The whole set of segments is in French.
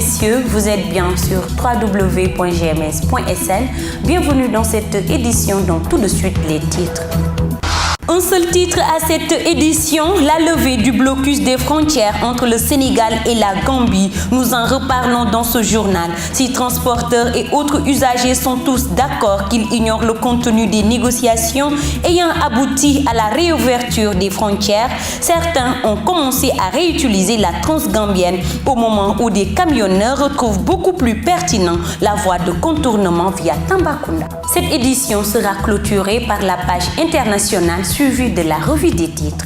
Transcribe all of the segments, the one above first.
messieurs, vous êtes bien sur www.gms.sn. Bienvenue dans cette édition dont tout de suite les titres. Un seul titre à cette édition, la levée du blocus des frontières entre le Sénégal et la Gambie. Nous en reparlons dans ce journal. Si transporteurs et autres usagers sont tous d'accord qu'ils ignorent le contenu des négociations ayant abouti à la réouverture des frontières, certains ont commencé à réutiliser la transgambienne au moment où des camionneurs retrouvent beaucoup plus pertinent la voie de contournement via Tambacounda. Cette édition sera clôturée par la page internationale suivie de la revue des titres.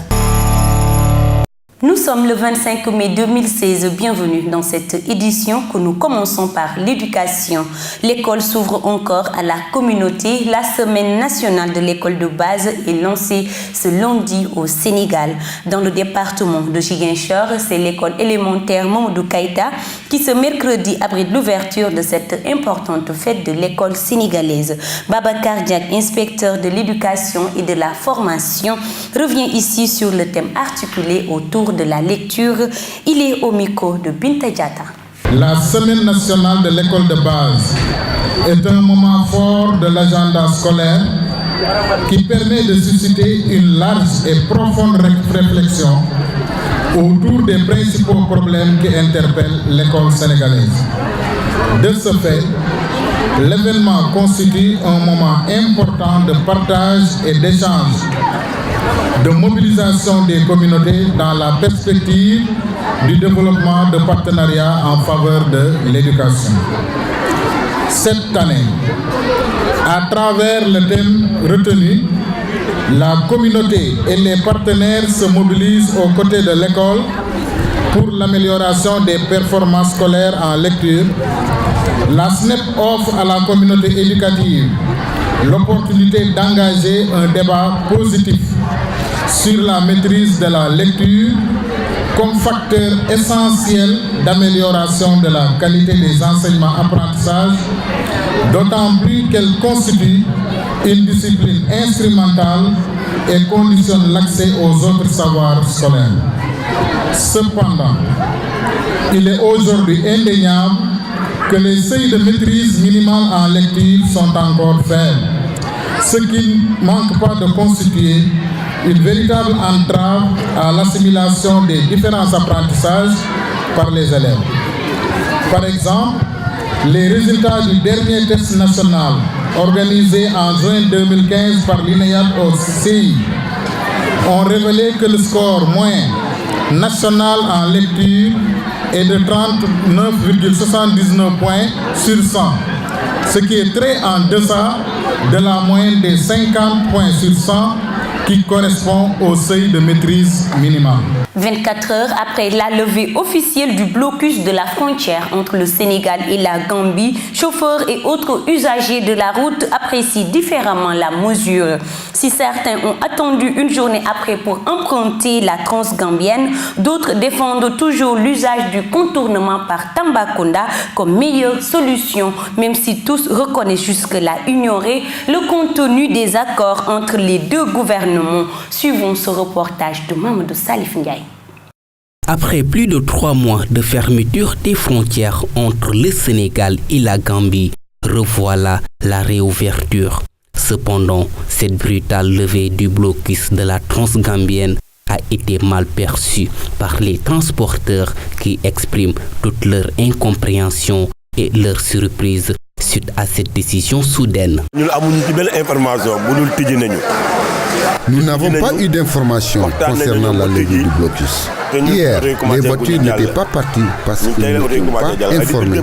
Nous sommes le 25 mai 2016. Bienvenue dans cette édition que nous commençons par l'éducation. L'école s'ouvre encore à la communauté. La semaine nationale de l'école de base est lancée ce lundi au Sénégal. Dans le département de Ziguinchor, c'est l'école élémentaire Mamadou Keïta qui ce mercredi abrite l'ouverture de cette importante fête de l'école sénégalaise. Babacar Diak, inspecteur de l'éducation et de la formation, revient ici sur le thème articulé autour de la lecture. Il est au micro de Binta Diatta. La semaine nationale de l'école de base est un moment fort de l'agenda scolaire qui permet de susciter une large et profonde réflexion autour des principaux problèmes qui interpellent l'école sénégalaise. De ce fait, l'événement constitue un moment important de partage et d'échange, de mobilisation des communautés dans la perspective du développement de partenariats en faveur de l'éducation. Cette année, à travers le thème retenu, la communauté et les partenaires se mobilisent aux côtés de l'école pour l'amélioration des performances scolaires en lecture. La SNEP offre à la communauté éducative l'opportunité d'engager un débat positif sur la maîtrise de la lecture comme facteur essentiel d'amélioration de la qualité des enseignements-apprentissages, d'autant plus qu'elle constitue une discipline instrumentale et conditionne l'accès aux autres savoirs scolaires. Cependant, il est aujourd'hui indéniable que les seuils de maîtrise minimale en lecture sont encore faibles, ce qui ne manque pas de constituer une véritable entrave à l'assimilation des différents apprentissages par les élèves. Par exemple, les résultats du dernier test national organisé en juin 2015 par l'INEAD au CI ont révélé que le score moyen national en lecture est de 39,79 points sur 100, ce qui est très en deçà de la moyenne des 50 points sur 100 qui correspond au seuil de maîtrise minimale. 24 heures après la levée officielle du blocus de la frontière entre le Sénégal et la Gambie, chauffeurs et autres usagers de la route apprécient différemment la mesure. Si certains ont attendu une journée après pour emprunter la transgambienne, d'autres défendent toujours l'usage du contournement par Tambacounda comme meilleure solution, même si tous reconnaissent jusque-là ignorer le contenu des accords entre les deux gouvernements. Suivons ce reportage de Mamadou Salif Ndiaye. Après plus de 3 mois de fermeture des frontières entre le Sénégal et la Gambie, revoilà la réouverture. Cependant, cette brutale levée du blocus de la transgambienne a été mal perçue par les transporteurs qui expriment toute leur incompréhension et leur surprise suite à cette décision soudaine. Nous n'avons pas eu d'informations concernant la levée du blocus. Hier, les voitures n'étaient pas parties parce qu'ils ne sont pas informés.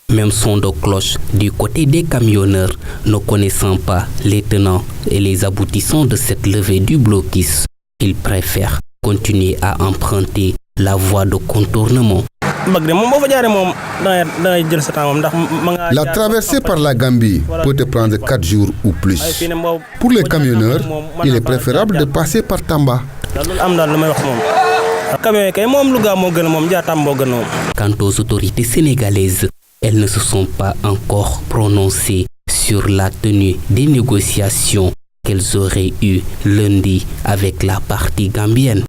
Même son de cloche du côté des camionneurs, ne connaissant pas les tenants et les aboutissants de cette levée du blocus, ils préfèrent continuer à emprunter la voie de contournement. La traversée par la Gambie peut te prendre 4 jours ou plus. Pour les camionneurs, il est préférable de passer par Tamba. Quant aux autorités sénégalaises, elles ne se sont pas encore prononcées sur la tenue des négociations qu'elles auraient eues lundi avec la partie gambienne.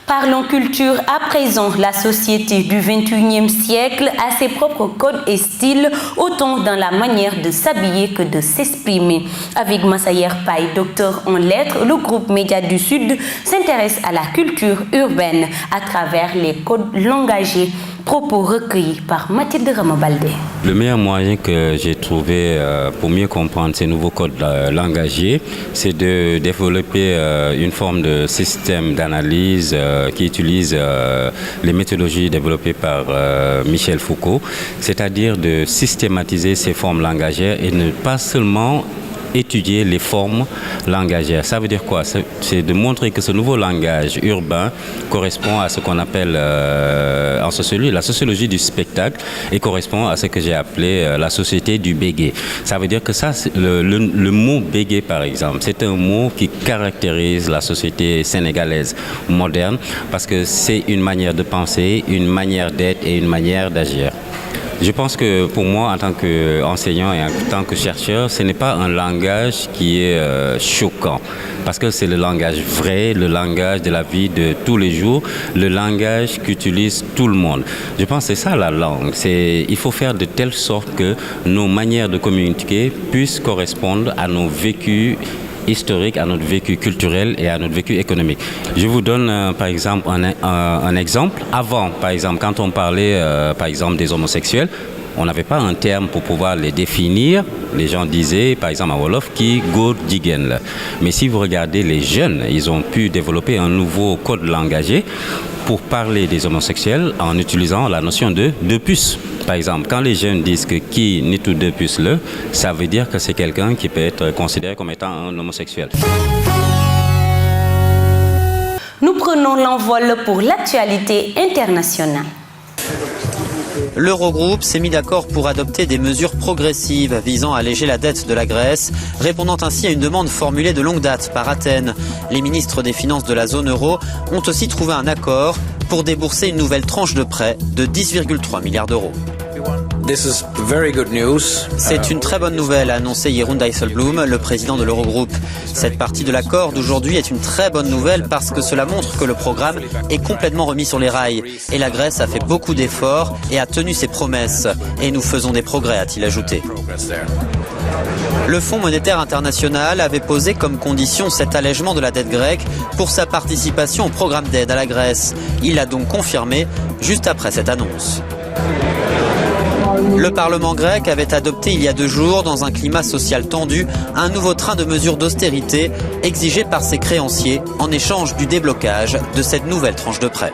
Parlons culture à présent. La société du 21e siècle a ses propres codes et styles, autant dans la manière de s'habiller que de s'exprimer. Avec Massayer Paye, docteur en lettres, le groupe Média du Sud s'intéresse à la culture urbaine à travers les codes langagiers. Propos recueillis par Mathilde Ramabalde. Le meilleur moyen que j'ai trouvé pour mieux comprendre ces nouveaux codes langagiers, c'est de développer une forme de système d'analyse qui utilise les méthodologies développées par Michel Foucault, c'est-à-dire de systématiser ces formes langagières et ne pas seulement étudier les formes langagières. Ça veut dire quoi? C'est de montrer que ce nouveau langage urbain correspond à ce qu'on appelle en sociologie, la sociologie du spectacle, et correspond à ce que j'ai appelé la société du bégué. Ça veut dire que ça, le mot bégué par exemple, c'est un mot qui caractérise la société sénégalaise moderne parce que c'est une manière de penser, une manière d'être et une manière d'agir. Je pense que pour moi, en tant qu'enseignant et en tant que chercheur, ce n'est pas un langage qui est choquant, parce que c'est le langage vrai, le langage de la vie de tous les jours, le langage qu'utilise tout le monde. Je pense que c'est ça la langue. Il faut faire de telle sorte que nos manières de communiquer puissent correspondre à nos vécus historique, à notre vécu culturel et à notre vécu économique. Je vous donne par exemple un exemple. Avant, par exemple, quand on parlait par exemple des homosexuels, on n'avait pas un terme pour pouvoir les définir. Les gens disaient, par exemple à Wolof, qui góor jigéen la. Mais si vous regardez les jeunes, ils ont pu développer un nouveau code langagier pour parler des homosexuels en utilisant la notion de deux puces. Par exemple, quand les jeunes disent que qui n'est tout deux puces le, ça veut dire que c'est quelqu'un qui peut être considéré comme étant un homosexuel. Nous prenons l'envol pour l'actualité internationale. L'Eurogroupe s'est mis d'accord pour adopter des mesures progressives visant à alléger la dette de la Grèce, répondant ainsi à une demande formulée de longue date par Athènes. Les ministres des Finances de la zone euro ont aussi trouvé un accord pour débourser une nouvelle tranche de prêt de 10,3 milliards d'euros. C'est une très bonne nouvelle, a annoncé Jeroen Dijsselbloem, le président de l'Eurogroupe. Cette partie de l'accord d'aujourd'hui est une très bonne nouvelle parce que cela montre que le programme est complètement remis sur les rails. Et la Grèce a fait beaucoup d'efforts et a tenu ses promesses. Et nous faisons des progrès, a-t-il ajouté. Le Fonds monétaire international avait posé comme condition cet allègement de la dette grecque pour sa participation au programme d'aide à la Grèce. Il l'a donc confirmé juste après cette annonce. Le Parlement grec avait adopté il y a 2 jours, dans un climat social tendu, un nouveau train de mesures d'austérité exigé par ses créanciers en échange du déblocage de cette nouvelle tranche de prêt.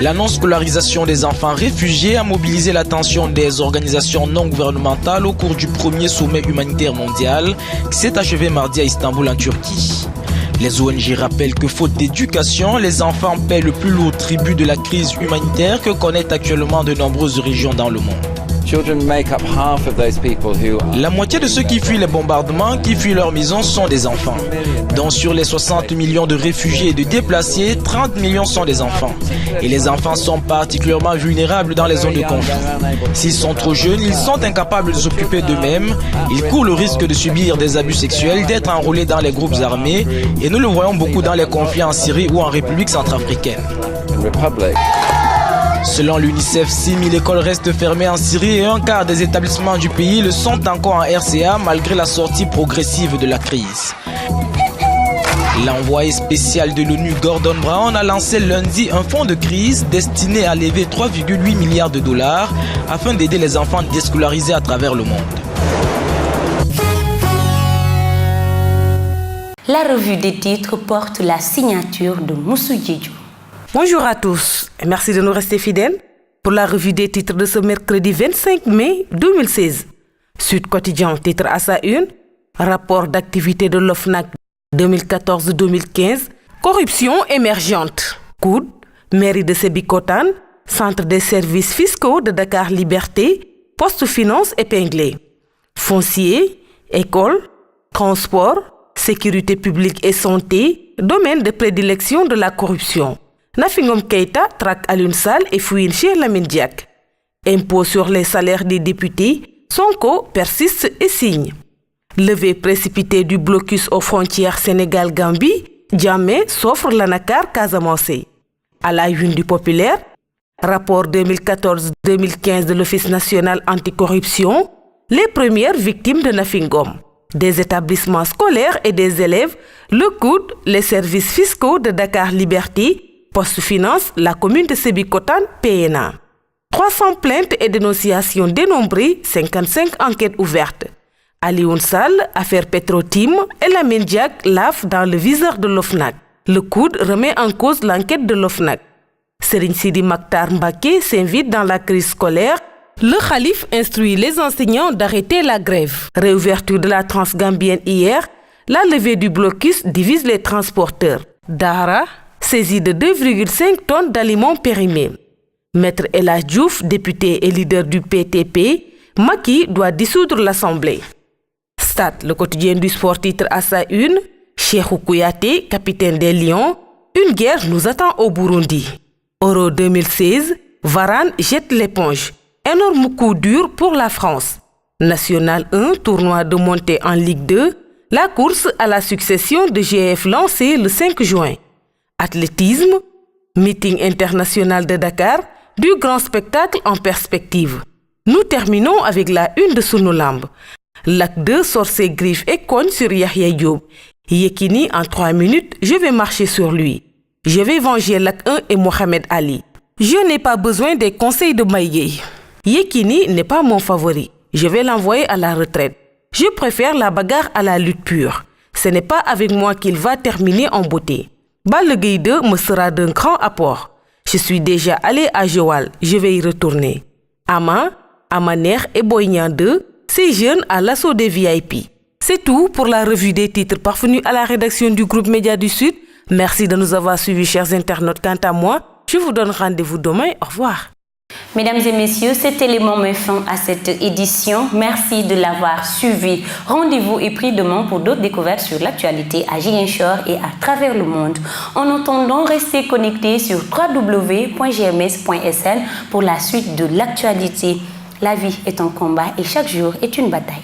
La non-scolarisation des enfants réfugiés a mobilisé l'attention des organisations non gouvernementales au cours du premier sommet humanitaire mondial qui s'est achevé mardi à Istanbul en Turquie. Les ONG rappellent que faute d'éducation, les enfants paient le plus lourd tribut de la crise humanitaire que connaissent actuellement de nombreuses régions dans le monde. La moitié de ceux qui fuient les bombardements, qui fuient leur maison, sont des enfants. Donc sur les 60 millions de réfugiés et de déplacés, 30 millions sont des enfants. Et les enfants sont particulièrement vulnérables dans les zones de conflit. S'ils sont trop jeunes, ils sont incapables de s'occuper d'eux-mêmes. Ils courent le risque de subir des abus sexuels, d'être enrôlés dans les groupes armés. Et nous le voyons beaucoup dans les conflits en Syrie ou en République centrafricaine. Selon l'UNICEF, 6000 écoles restent fermées en Syrie et un quart des établissements du pays le sont encore en RCA malgré la sortie progressive de la crise. L'envoyé spécial de l'ONU Gordon Brown a lancé lundi un fonds de crise destiné à lever 3,8 milliards de dollars afin d'aider les enfants déscolarisés à travers le monde. La revue des titres porte la signature de Moussou Djedjou. Bonjour à tous et merci de nous rester fidèles pour la revue des titres de ce mercredi 25 mai 2016. Sud Quotidien titre à sa une, rapport d'activité de l'OFNAC 2014-2015, corruption émergente. Coude, mairie de Sébikotane, centre des services fiscaux de Dakar Liberté, poste finance épinglé. Foncier, école, transport, sécurité publique et santé, domaine de prédilection de la corruption. Nafingom Keïta traque Alioune Sall et fouine chez Lamine Diack. Impôt sur les salaires des députés, Sonko persiste et signe. Levée précipitée du blocus aux frontières Sénégal-Gambie, Djamé s'offre l'anacar Casamance. À la une du Populaire, rapport 2014-2015 de l'Office national anticorruption, les premières victimes de Nafingom. Des établissements scolaires et des élèves, le COUD, les services fiscaux de Dakar Liberté, Poste Finance, la commune de Sébikotane, PNA. 300 plaintes et dénonciations dénombrées, 55 enquêtes ouvertes. Alioune Sall, affaire Petrotim, et la Mendiak lave dans le viseur de l'OFNAC. Le COUD remet en cause l'enquête de l'OFNAC. Serigne Sidi Maktar Mbaké s'invite dans la crise scolaire. Le Khalif instruit les enseignants d'arrêter la grève. Réouverture de la Transgambienne hier, la levée du blocus divise les transporteurs. Dara, saisie de 2,5 tonnes d'aliments périmés. Maître El Hadj Diouf, député et leader du PTP, Macky doit dissoudre l'Assemblée. Stade, le quotidien du sport titre à sa une, Cheikhou Kouyaté, capitaine des Lions, une guerre nous attend au Burundi. Euro 2016, Varane jette l'éponge. Énorme coup dur pour la France. National 1, tournoi de montée en Ligue 2, la course à la succession de GF lancée le 5 juin. Athlétisme, meeting international de Dakar, du grand spectacle en perspective. Nous terminons avec la une de Sunulamb. Lac 2 sort ses griffes et cogne sur Yahya Diop. Yekini, en 3 minutes, je vais marcher sur lui. Je vais venger Lac 1 et Mohamed Ali. Je n'ai pas besoin des conseils de Maïgé. Yekini n'est pas mon favori. Je vais l'envoyer à la retraite. Je préfère la bagarre à la lutte pure. Ce n'est pas avec moi qu'il va terminer en beauté. Balla Gaye 2 me sera d'un grand apport. Je suis déjà allé à Joal. Je vais y retourner. Ama, Amaner et Boy Niang 2, ces jeunes à l'assaut des VIP. C'est tout pour la revue des titres parvenue à la rédaction du groupe Média du Sud. Merci de nous avoir suivis, chers internautes. Quant à moi, je vous donne rendez-vous demain. Au revoir. Mesdames et messieurs, cet élément met fin à cette édition. Merci de l'avoir suivi. Rendez-vous est pris demain pour d'autres découvertes sur l'actualité à Ziguinchor et à travers le monde. En attendant, restez connectés sur www.gms.sn pour la suite de l'actualité. La vie est un combat et chaque jour est une bataille.